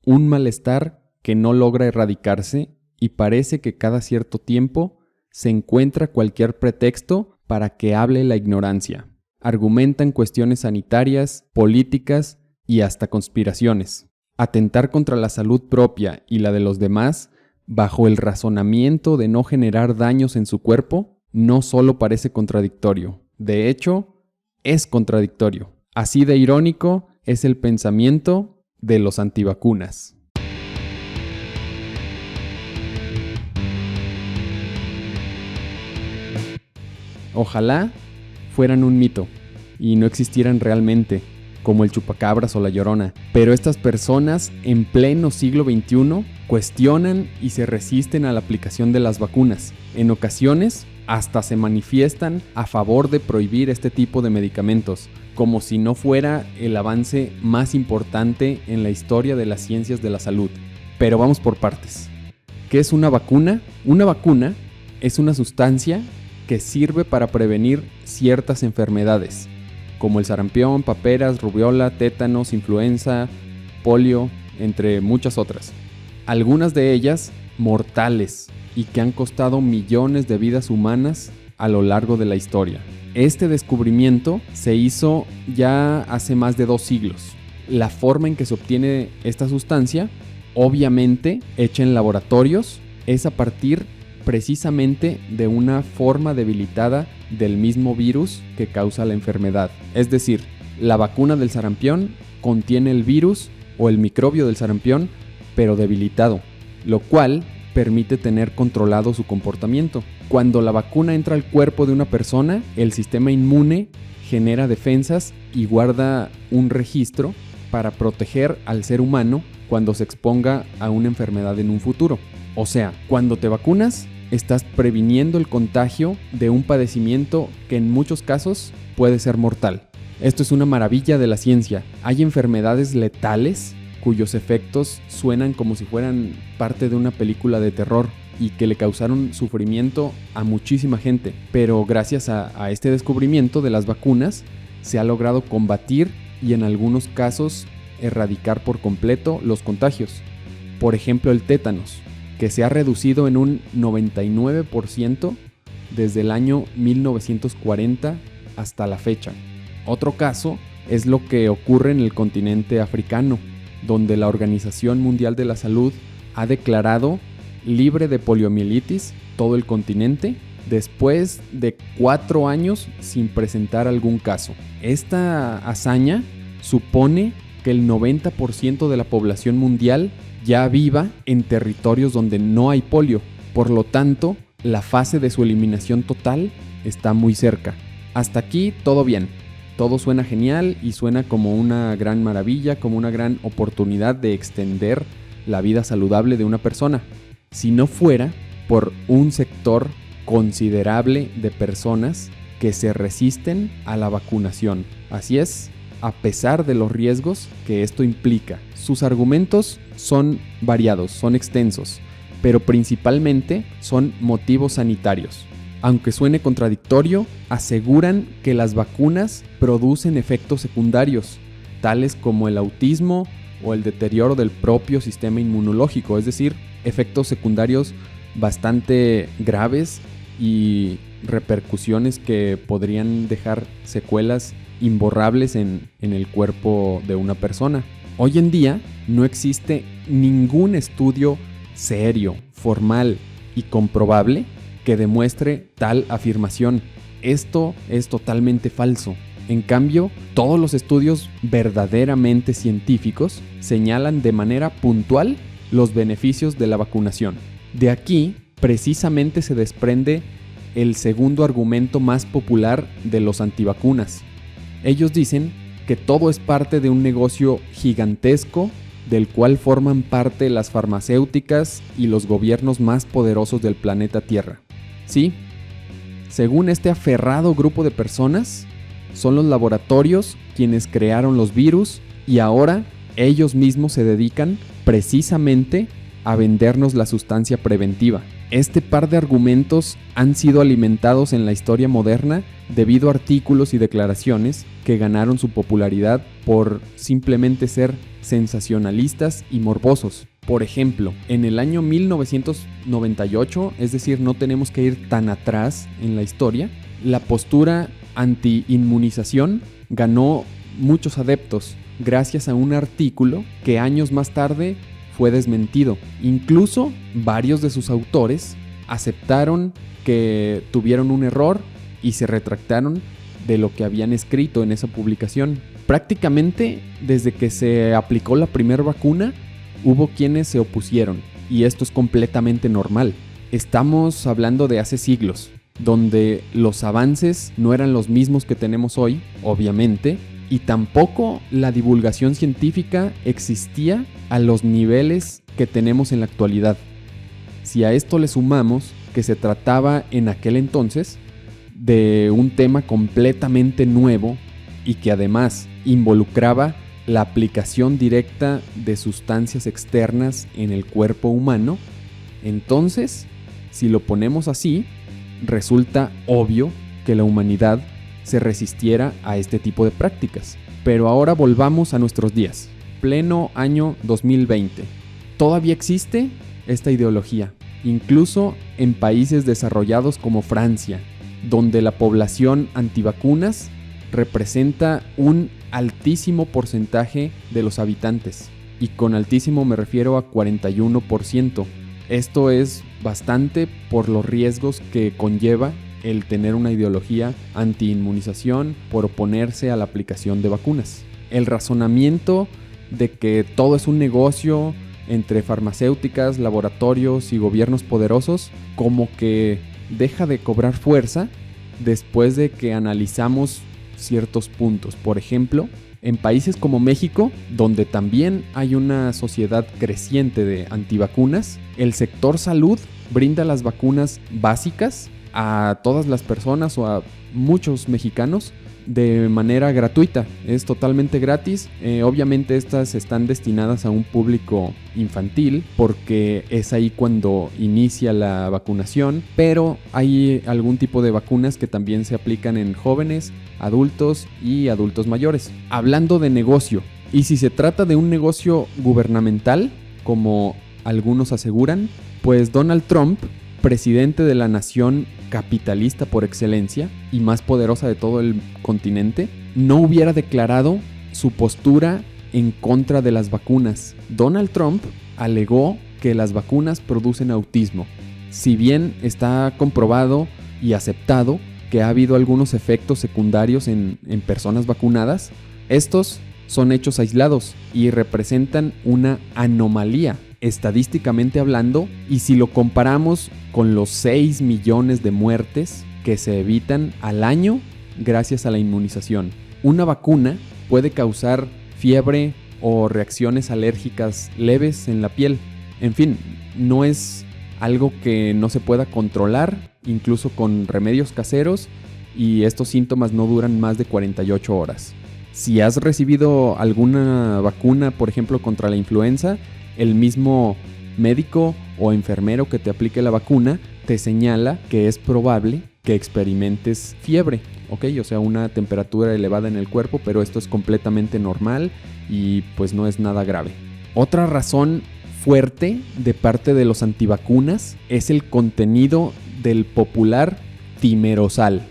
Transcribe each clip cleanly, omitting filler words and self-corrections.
un malestar que no logra erradicarse y parece que cada cierto tiempo se encuentra cualquier pretexto para que hable la ignorancia. Argumentan cuestiones sanitarias, políticas y hasta conspiraciones. Atentar contra la salud propia y la de los demás, bajo el razonamiento de no generar daños en su cuerpo, no solo parece contradictorio, de hecho, es contradictorio. Así de irónico es el pensamiento de los antivacunas. Ojalá fueran un mito y no existieran realmente, como el chupacabras o la llorona, pero estas personas en pleno siglo XXI cuestionan y se resisten a la aplicación de las vacunas. En ocasiones hasta se manifiestan a favor de prohibir este tipo de medicamentos, como si no fuera el avance más importante en la historia de las ciencias de la salud. Pero vamos por partes. ¿Qué es una vacuna? Una vacuna es una sustancia que sirve para prevenir ciertas enfermedades, como el sarampión, paperas, rubiola, tétanos, influenza, polio, entre muchas otras. Algunas de ellas mortales y que han costado millones de vidas humanas a lo largo de la historia. Este descubrimiento se hizo ya hace más de 2 siglos. La forma en que se obtiene esta sustancia, obviamente hecha en laboratorios, es a partir precisamente de una forma debilitada del mismo virus que causa la enfermedad. Es decir, la vacuna del sarampión contiene el virus o el microbio del sarampión, pero debilitado, lo cual permite tener controlado su comportamiento. Cuando la vacuna entra al cuerpo de una persona, el sistema inmune genera defensas y guarda un registro para proteger al ser humano cuando se exponga a una enfermedad en un futuro. O sea, cuando te vacunas, estás previniendo el contagio de un padecimiento que en muchos casos puede ser mortal. Esto es una maravilla de la ciencia. Hay enfermedades letales cuyos efectos suenan como si fueran parte de una película de terror y que le causaron sufrimiento a muchísima gente. Pero gracias a este descubrimiento de las vacunas, se ha logrado combatir y en algunos casos erradicar por completo los contagios. Por ejemplo, el tétanos, que se ha reducido en un 99% desde el año 1940 hasta la fecha. Otro caso es lo que ocurre en el continente africano, donde la Organización Mundial de la Salud ha declarado libre de poliomielitis todo el continente después de 4 años sin presentar algún caso. Esta hazaña supone que el 90% de la población mundial ya viva en territorios donde no hay polio. Por lo tanto, la fase de su eliminación total está muy cerca. Hasta aquí todo bien. Todo suena genial y suena como una gran maravilla, como una gran oportunidad de extender la vida saludable de una persona. Si no fuera por un sector considerable de personas que se resisten a la vacunación. Así es, a pesar de los riesgos que esto implica. Sus argumentos son variados, son extensos, pero principalmente son motivos sanitarios. Aunque suene contradictorio, aseguran que las vacunas producen efectos secundarios, tales como el autismo o el deterioro del propio sistema inmunológico, es decir, efectos secundarios bastante graves y repercusiones que podrían dejar secuelas imborrables en el cuerpo de una persona. Hoy en día no existe ningún estudio serio, formal y comprobable que demuestre tal afirmación. Esto es totalmente falso. En cambio, todos los estudios verdaderamente científicos señalan de manera puntual los beneficios de la vacunación. De aquí, precisamente se desprende el segundo argumento más popular de los antivacunas. Ellos dicen que todo es parte de un negocio gigantesco del cual forman parte las farmacéuticas y los gobiernos más poderosos del planeta Tierra. Sí, según este aferrado grupo de personas, son los laboratorios quienes crearon los virus y ahora ellos mismos se dedican precisamente a vendernos la sustancia preventiva. Este par de argumentos han sido alimentados en la historia moderna debido a artículos y declaraciones que ganaron su popularidad por simplemente ser sensacionalistas y morbosos. Por ejemplo, en el año 1998, es decir, no tenemos que ir tan atrás en la historia, la postura anti-inmunización ganó muchos adeptos gracias a un artículo que años más tarde fue desmentido. Incluso varios de sus autores aceptaron que tuvieron un error y se retractaron de lo que habían escrito en esa publicación. Prácticamente desde que se aplicó la primera vacuna, hubo quienes se opusieron, y esto es completamente normal. Estamos hablando de hace siglos, donde los avances no eran los mismos que tenemos hoy, obviamente, y tampoco la divulgación científica existía a los niveles que tenemos en la actualidad. Si a esto le sumamos que se trataba en aquel entonces de un tema completamente nuevo y que además involucraba la aplicación directa de sustancias externas en el cuerpo humano, entonces, si lo ponemos así, resulta obvio que la humanidad se resistiera a este tipo de prácticas. Pero ahora volvamos a nuestros días, pleno año 2020. Todavía existe esta ideología, incluso en países desarrollados como Francia, donde la población antivacunas representa un altísimo porcentaje de los habitantes, y con altísimo me refiero a 41%. Esto es bastante por los riesgos que conlleva el tener una ideología anti-inmunización por oponerse a la aplicación de vacunas. El razonamiento de que todo es un negocio entre farmacéuticas, laboratorios y gobiernos poderosos como que deja de cobrar fuerza después de que analizamos ciertos puntos. Por ejemplo, en países como México, donde también hay una sociedad creciente de antivacunas, el sector salud brinda las vacunas básicas a todas las personas o a muchos mexicanos de manera gratuita. Es totalmente gratis. Obviamente estas están destinadas a un público infantil porque es ahí cuando inicia la vacunación, pero hay algún tipo de vacunas que también se aplican en jóvenes, adultos y adultos mayores. Hablando de negocio, y si se trata de un negocio gubernamental, como algunos aseguran, pues Donald Trump, presidente de la nación capitalista por excelencia y más poderosa de todo el continente, no hubiera declarado su postura en contra de las vacunas. Donald Trump alegó que las vacunas producen autismo. Si bien está comprobado y aceptado que ha habido algunos efectos secundarios en personas vacunadas, estos son hechos aislados y representan una anomalía estadísticamente hablando, y si lo comparamos con los 6 millones de muertes que se evitan al año gracias a la inmunización. Una vacuna puede causar fiebre o reacciones alérgicas leves en la piel. En fin, no es algo que no se pueda controlar, incluso con remedios caseros, y estos síntomas no duran más de 48 horas. Si has recibido alguna vacuna, por ejemplo, contra la influenza, el mismo médico o enfermero que te aplique la vacuna te señala que es probable que experimentes fiebre, ¿ok? O sea, una temperatura elevada en el cuerpo, pero esto es completamente normal y pues no es nada grave. Otra razón fuerte de parte de los antivacunas es el contenido del popular timerosal.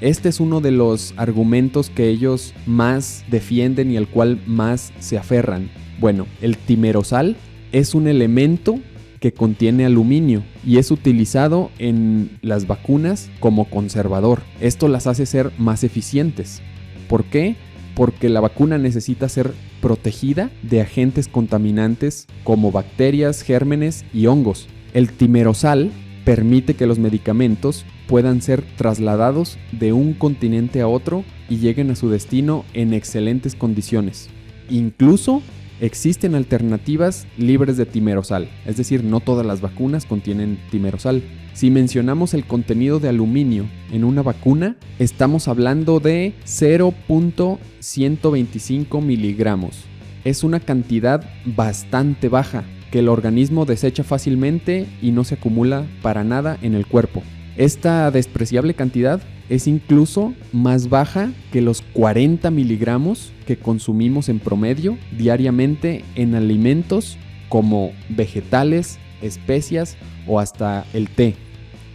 Este es uno de los argumentos que ellos más defienden y al cual más se aferran. Bueno, el timerosal es un elemento que contiene aluminio y es utilizado en las vacunas como conservador. Esto las hace ser más eficientes. ¿Por qué? Porque la vacuna necesita ser protegida de agentes contaminantes como bacterias, gérmenes y hongos. El timerosal permite que los medicamentos puedan ser trasladados de un continente a otro y lleguen a su destino en excelentes condiciones. Incluso existen alternativas libres de timerosal, es decir, no todas las vacunas contienen timerosal. Si mencionamos el contenido de aluminio en una vacuna, estamos hablando de 0.125 miligramos. Es una cantidad bastante baja que el organismo desecha fácilmente y no se acumula para nada en el cuerpo. Esta despreciable cantidad es incluso más baja que los 40 miligramos que consumimos en promedio diariamente en alimentos como vegetales, especias o hasta el té.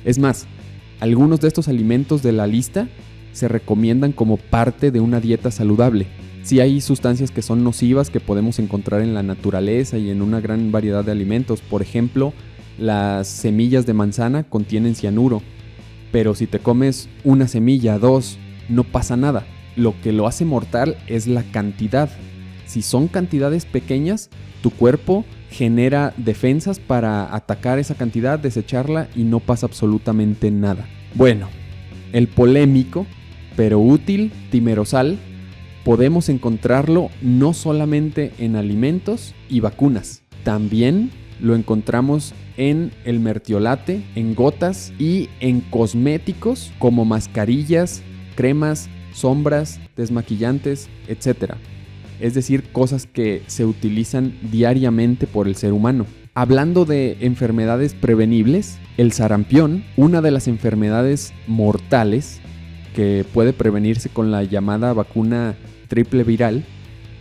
Es más, algunos de estos alimentos de la lista se recomiendan como parte de una dieta saludable. Sí hay sustancias que son nocivas que podemos encontrar en la naturaleza y en una gran variedad de alimentos. Por ejemplo, las semillas de manzana contienen cianuro. Pero si te comes una semilla, 2, no pasa nada. Lo que lo hace mortal es la cantidad. Si son cantidades pequeñas, tu cuerpo genera defensas para atacar esa cantidad, desecharla y no pasa absolutamente nada. Bueno, el polémico pero útil timerosal podemos encontrarlo no solamente en alimentos y vacunas, también lo encontramos en el mertiolate, en gotas y en cosméticos como mascarillas, cremas, sombras, desmaquillantes, etc. Es decir, cosas que se utilizan diariamente por el ser humano. Hablando de enfermedades prevenibles, el sarampión, una de las enfermedades mortales que puede prevenirse con la llamada vacuna triple viral,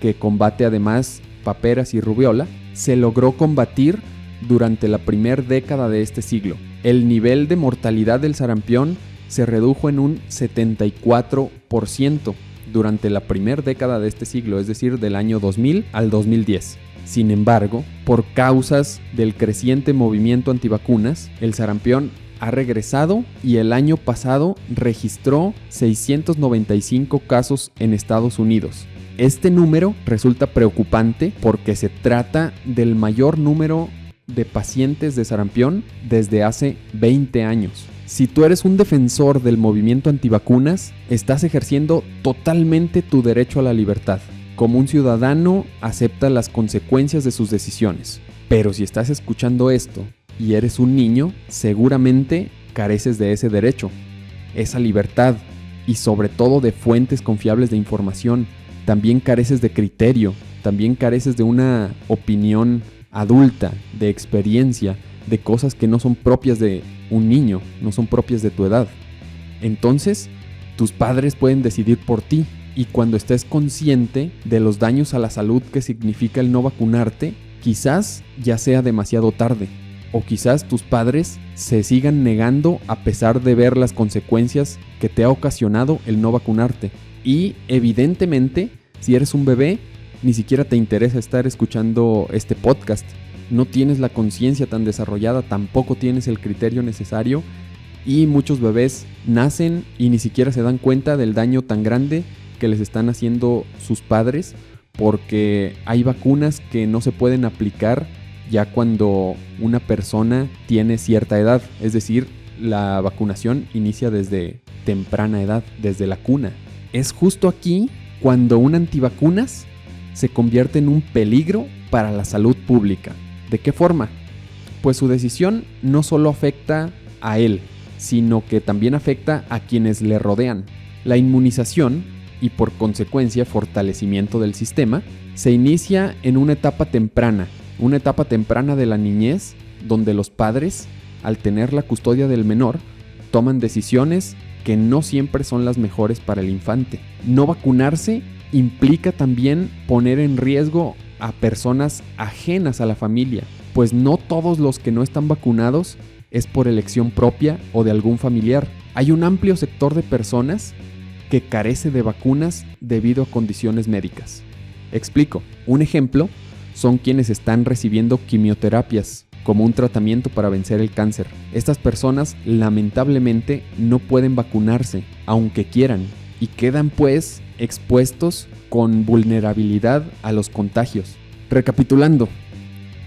que combate además paperas y rubiola, se logró combatir durante la primera década de este siglo. El nivel de mortalidad del sarampión se redujo en un 74% durante la primera década de este siglo, es decir, del año 2000 al 2010. Sin embargo, por causas del creciente movimiento antivacunas, el sarampión ha regresado y el año pasado registró 695 casos en Estados Unidos. Este número resulta preocupante porque se trata del mayor número de pacientes de sarampión desde hace 20 años. Si tú eres un defensor del movimiento antivacunas, estás ejerciendo totalmente tu derecho a la libertad. Como un ciudadano, acepta las consecuencias de sus decisiones. Pero si estás escuchando esto y eres un niño, seguramente careces de ese derecho, esa libertad y sobre todo de fuentes confiables de información. También careces de criterio, también careces de una opinión adulta, de experiencia, de cosas que no son propias de un niño, no son propias de tu edad. Entonces, tus padres pueden decidir por ti y cuando estés consciente de los daños a la salud que significa el no vacunarte, quizás ya sea demasiado tarde. O quizás tus padres se sigan negando a pesar de ver las consecuencias que te ha ocasionado el no vacunarte. Y evidentemente, si eres un bebé, ni siquiera te interesa estar escuchando este podcast. No tienes la conciencia tan desarrollada, tampoco tienes el criterio necesario. Y muchos bebés nacen y ni siquiera se dan cuenta del daño tan grande que les están haciendo sus padres, porque hay vacunas que no se pueden aplicar ya cuando una persona tiene cierta edad, es decir, la vacunación inicia desde temprana edad, desde la cuna. Es justo aquí cuando un antivacunas se convierte en un peligro para la salud pública. ¿De qué forma? Pues su decisión no solo afecta a él, sino que también afecta a quienes le rodean. La inmunización, y por consecuencia fortalecimiento del sistema, se inicia en una etapa temprana de la niñez, donde los padres, al tener la custodia del menor, toman decisiones que no siempre son las mejores para el infante. No vacunarse implica también poner en riesgo a personas ajenas a la familia, pues no todos los que no están vacunados es por elección propia o de algún familiar. Hay un amplio sector de personas que carece de vacunas debido a condiciones médicas. Explico. Un ejemplo son quienes están recibiendo quimioterapias como un tratamiento para vencer el cáncer. Estas personas lamentablemente no pueden vacunarse, aunque quieran, y quedan pues expuestos con vulnerabilidad a los contagios. Recapitulando,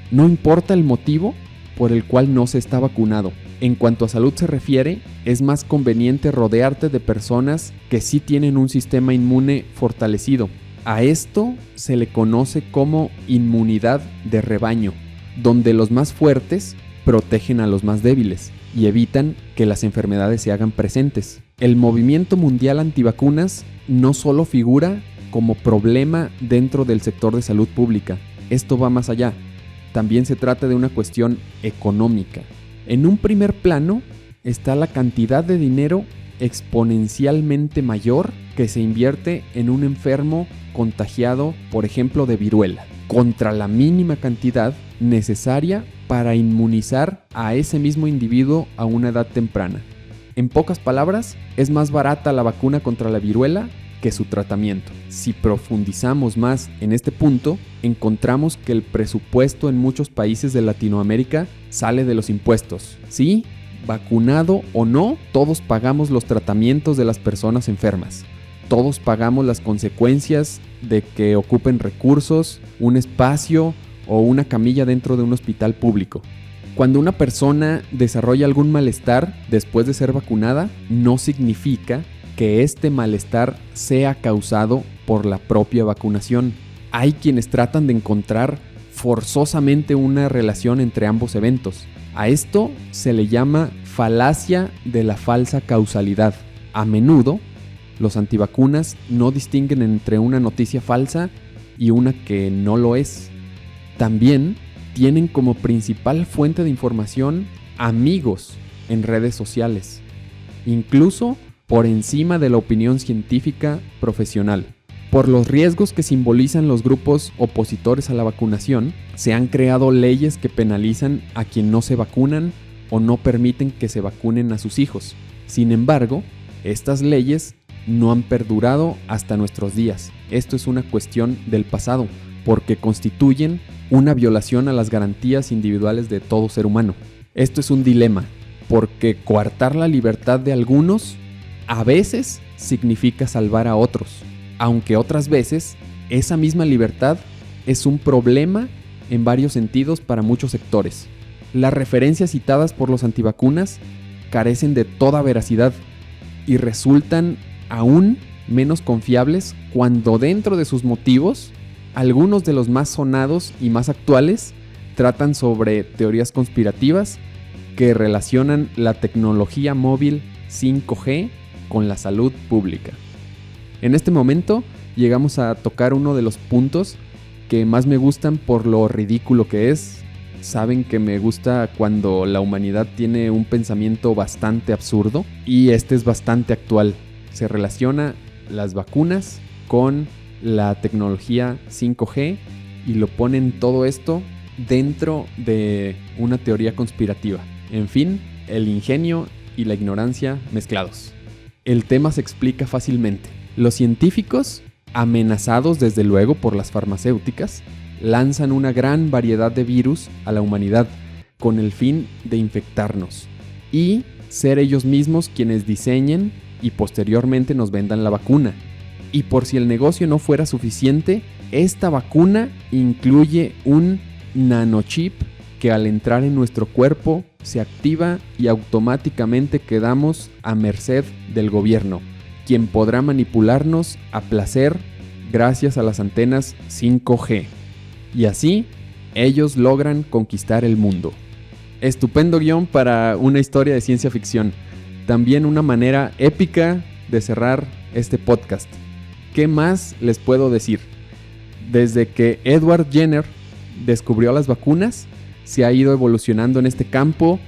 no importa el motivo por el cual no se está vacunado. En cuanto a salud se refiere, es más conveniente rodearte de personas que sí tienen un sistema inmune fortalecido. A esto se le conoce como inmunidad de rebaño, donde los más fuertes protegen a los más débiles y evitan que las enfermedades se hagan presentes. El movimiento mundial antivacunas no solo figura como problema dentro del sector de salud pública, esto va más allá. también se trata de una cuestión económica. En un primer plano está la cantidad de dinero exponencialmente mayor que se invierte en un enfermo contagiado, por ejemplo, de viruela, contra la mínima cantidad necesaria para inmunizar a ese mismo individuo a una edad temprana. En pocas palabras, es más barata la vacuna contra la viruela que su tratamiento. Si profundizamos más en este punto, encontramos que el presupuesto en muchos países de Latinoamérica sale de los impuestos. Sí, vacunado o no, todos pagamos los tratamientos de las personas enfermas. Todos pagamos las consecuencias de que ocupen recursos, un espacio o una camilla dentro de un hospital público. Cuando una persona desarrolla algún malestar después de ser vacunada, no significa que este malestar sea causado por la propia vacunación. Hay quienes tratan de encontrar forzosamente una relación entre ambos eventos. A esto se le llama falacia de la falsa causalidad. A menudo, los antivacunas no distinguen entre una noticia falsa y una que no lo es. También tienen como principal fuente de información amigos en redes sociales, incluso por encima de la opinión científica profesional. Por los riesgos que simbolizan los grupos opositores a la vacunación, se han creado leyes que penalizan a quien no se vacunan o no permiten que se vacunen a sus hijos. Sin embargo, estas leyes no han perdurado hasta nuestros días. Esto es una cuestión del pasado, porque constituyen una violación a las garantías individuales de todo ser humano. Esto es un dilema, porque coartar la libertad de algunos a veces significa salvar a otros, aunque otras veces esa misma libertad es un problema en varios sentidos para muchos sectores. Las referencias citadas por los antivacunas carecen de toda veracidad y resultan aún menos confiables cuando dentro de sus motivos, algunos de los más sonados y más actuales tratan sobre teorías conspirativas que relacionan la tecnología móvil 5G con la salud pública. En este momento llegamos a tocar uno de los puntos que más me gustan por lo ridículo que es. Saben que me gusta cuando la humanidad tiene un pensamiento bastante absurdo y este es bastante actual. Se relaciona las vacunas con la tecnología 5G y lo ponen todo esto dentro de una teoría conspirativa. En fin, el ingenio y la ignorancia mezclados. El tema se explica fácilmente. Los científicos, amenazados desde luego por las farmacéuticas, lanzan una gran variedad de virus a la humanidad con el fin de infectarnos y ser ellos mismos quienes diseñen y posteriormente nos vendan la vacuna. Y por si el negocio no fuera suficiente, esta vacuna incluye un nanochip que al entrar en nuestro cuerpo se activa y automáticamente quedamos a merced del gobierno, quien podrá manipularnos a placer gracias a las antenas 5G. Y así, ellos logran conquistar el mundo. Estupendo guión para una historia de ciencia ficción. También una manera épica de cerrar este podcast. ¿Qué más les puedo decir? Desde que Edward Jenner descubrió las vacunas, se ha ido evolucionando en este campo.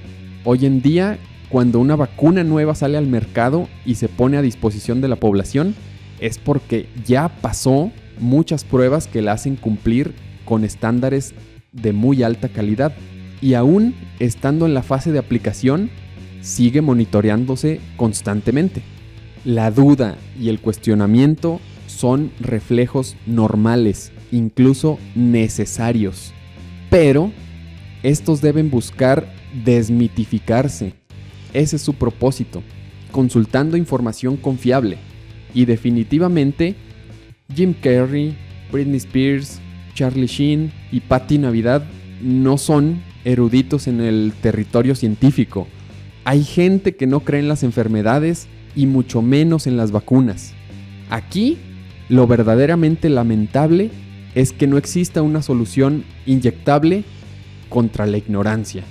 Hoy en día, cuando una vacuna nueva sale al mercado y se pone a disposición de la población, es porque ya pasó muchas pruebas que la hacen cumplir con estándares de muy alta calidad. Y aún estando en la fase de aplicación, sigue monitoreándose constantemente. La duda y el cuestionamiento son reflejos normales, incluso necesarios. Pero estos deben buscar desmitificarse. Ese es su propósito, consultando información confiable. Y definitivamente, Jim Carrey, Britney Spears, Charlie Sheen y Patti Navidad no son eruditos en el territorio científico. Hay gente que no cree en las enfermedades y mucho menos en las vacunas. Aquí, lo verdaderamente lamentable es que no exista una solución inyectable contra la ignorancia.